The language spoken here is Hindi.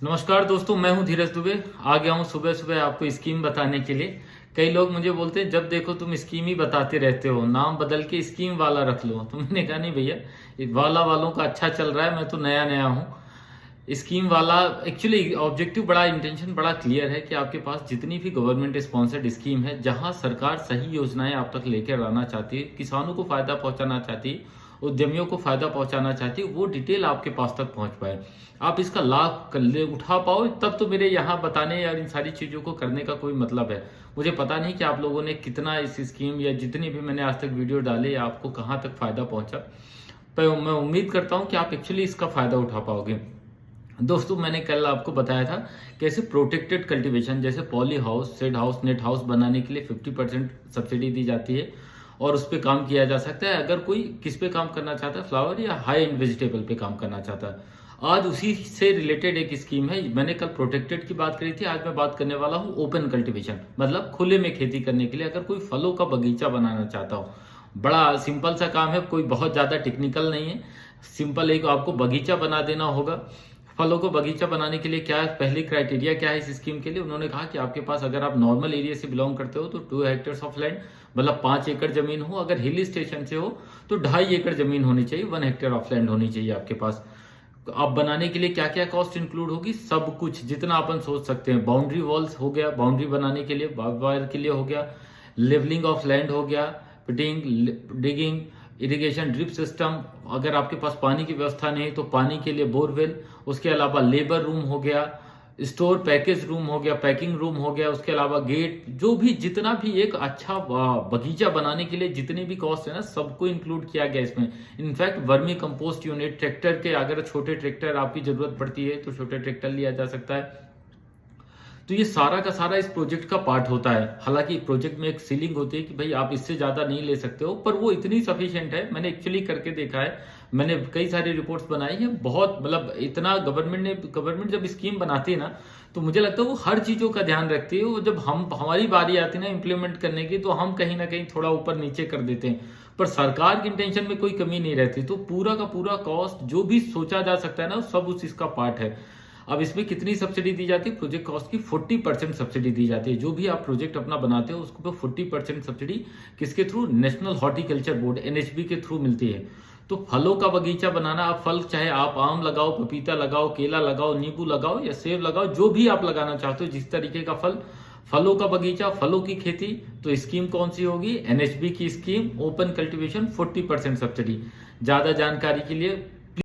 नमस्कार दोस्तों, मैं हूं धीरज दुबे। आ गया हूं सुबह सुबह आपको स्कीम बताने के लिए। कई लोग मुझे बोलते हैं जब देखो तुम स्कीम ही बताते रहते हो, नाम बदल के स्कीम वाला रख लो। तो मैंने कहा नहीं भैया, ये वाला वालों का अच्छा चल रहा है, मैं तो नया नया हूँ। स्कीम वाला एक्चुअली ऑब्जेक्टिव बड़ा, इंटेंशन बड़ा क्लियर है कि आपके पास जितनी भी गवर्नमेंट स्पॉन्सर्ड स्कीम है, जहां सरकार सही योजनाएं आप तक लेकर आना चाहती है, किसानों को फायदा पहुंचाना चाहती है, उद्यमियों को फायदा पहुंचाना चाहती है, वो डिटेल आपके पास तक पहुंच पाए, आप इसका लाभ उठा पाओ, तब तो मेरे यहाँ बताने या इन सारी चीजों को करने का कोई मतलब है। मुझे पता नहीं कि आप लोगों ने कितना इस स्कीम या जितनी भी मैंने आज तक वीडियो डाले या आपको कहाँ तक फायदा पहुंचा, पर मैं उम्मीद करता हूं कि आप एक्चुअली इसका फायदा उठा पाओगे। दोस्तों, मैंने कल आपको बताया था कैसे प्रोटेक्टेड कल्टीवेशन जैसे poly house, shade house, net house बनाने के लिए 50% सब्सिडी दी जाती है और उस पर काम किया जा सकता है अगर कोई किस पे काम करना चाहता है, फ्लावर या हाई एंड वेजिटेबल पे काम करना चाहता है। आज उसी से रिलेटेड एक स्कीम है। मैंने कल प्रोटेक्टेड की बात करी थी, आज मैं बात करने वाला हूँ ओपन कल्टीवेशन, मतलब खुले में खेती करने के लिए अगर कोई फलों का बगीचा बनाना चाहता हो। बड़ा सिंपल सा काम है, कोई बहुत ज्यादा टेक्निकल नहीं है। सिंपल एक आपको बगीचा बना देना होगा। फलों को बगीचा बनाने के लिए क्या है, पहली क्राइटेरिया क्या है इस स्कीम के लिए, उन्होंने कहा कि आपके पास अगर आप नॉर्मल एरिया से बिलोंग करते हो तो 2 हेक्टेयर ऑफ लैंड, मतलब 5 एकड़ जमीन हो। अगर हिल स्टेशन से हो तो 2.5 एकड़ जमीन होनी चाहिए, 1 हेक्टेयर ऑफ लैंड होनी चाहिए आपके पास। अब बनाने के लिए क्या क्या कॉस्ट इंक्लूड होगी, सब कुछ जितना अपन सोच सकते हैं। बाउंड्री वॉल्स हो गया, बाउंड्री बनाने के लिए, बार्ब वायर के लिए हो गया, लेवलिंग ऑफ लैंड हो गया, pitting, digging, irrigation drip system, अगर आपके पास पानी की व्यवस्था नहीं तो पानी के लिए बोरवेल, उसके अलावा लेबर रूम हो गया, स्टोर पैकेज रूम हो गया, पैकिंग रूम हो गया, उसके अलावा गेट, जो भी जितना भी एक अच्छा बगीचा बनाने के लिए जितनी भी कॉस्ट है ना, सबको इंक्लूड किया गया इसमें। In fact vermi compost unit, tractor के अगर छोटे ट्रैक्टर आपकी जरूरत पड़ती है तो छोटे ट्रैक्टर लिया जा सकता है। तो ये सारा का सारा इस प्रोजेक्ट का पार्ट होता है। हालांकि प्रोजेक्ट में एक सीलिंग होती है कि भाई आप इससे ज्यादा नहीं ले सकते हो, पर वो इतनी सफिशिएंट है। मैंने एक्चुअली करके देखा है, मैंने कई सारी रिपोर्ट्स बनाई है। बहुत मतलब इतना गवर्नमेंट जब स्कीम बनाती है ना, तो मुझे लगता है वो हर चीजों का ध्यान रखती है। वो जब हम हमारी बारी आती है ना इम्प्लीमेंट करने की, तो हम कहीं ना कहीं थोड़ा ऊपर नीचे कर देते हैं, पर सरकार की इंटेंशन में कोई कमी नहीं रहती। तो पूरा का पूरा कॉस्ट जो भी सोचा जा सकता है ना, सब उस इसका पार्ट है। अब इसमें कितनी सब्सिडी दी जाती है, प्रोजेक्ट कॉस्ट की 40% सब्सिडी दी जाती है। जो भी आप प्रोजेक्ट अपना बनाते हो उसको 40% सब्सिडी किसके through, national horticulture board NHB के थ्रू मिलती है। तो फलों का बगीचा बनाना, आप फल चाहे आप आम लगाओ, पपीता लगाओ, केला लगाओ, नींबू लगाओ या सेब लगाओ, जो भी आप लगाना चाहते हो, जिस तरीके का फल, फलों का बगीचा, फलों की खेती, तो स्कीम कौन सी होगी, एनएचबी की स्कीम ओपन कल्टीवेशन, 40% सब्सिडी। ज्यादा जानकारी के लिए